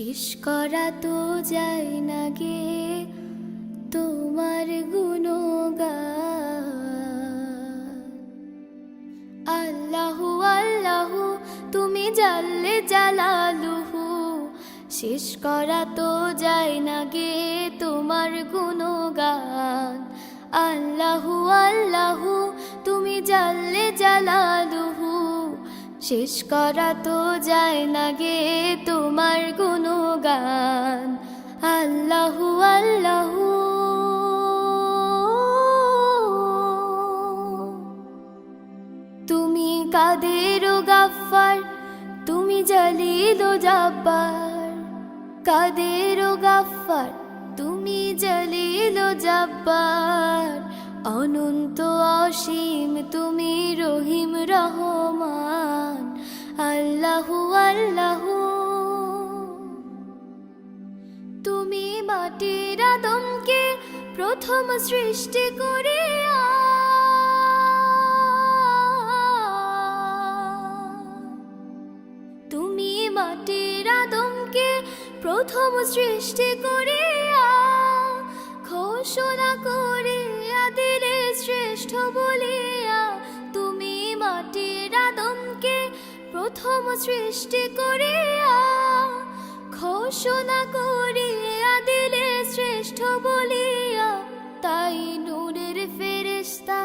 শেষ করা তো যায় না গে তোমার গুণগান। আল্লাহু আল্লাহু তুমি জাল্লে জালালুহু, শেষ করা তো যায় না গে তোমার গুণগান। আল্লাহু আল্লাহু তুমি জাল্লে জালালুহু, শেষ করা তো যায় না গে তোমার গুণগান। আল্লাহু আল্লাহু তুমি কাদের ও গাফফার, তুমি জলিল ও জাব্বার। কাদের ও গাফফার তুমি জলিল ও জাব্বার, অনন্ত অসীম তুমি রহিম রহমান। আল্লাহু আল্লাহু তুমি মাটির আদমকে প্রথম সৃষ্টি করিয়া, তুমি মাটির আদমকে প্রথম সৃষ্টি করিয়া, ঘোষণা করিয়া দিলে শ্রেষ্ঠ বলিয়া। তুমি মাটির আদমকে প্রথম সৃষ্টি করিয়া, ঘোষণা করিয়া দিলে শ্রেষ্ঠ বলিয়া। তাই নূরের ফেরেশতা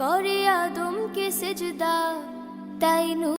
করে আদমকে সেজদা, তাই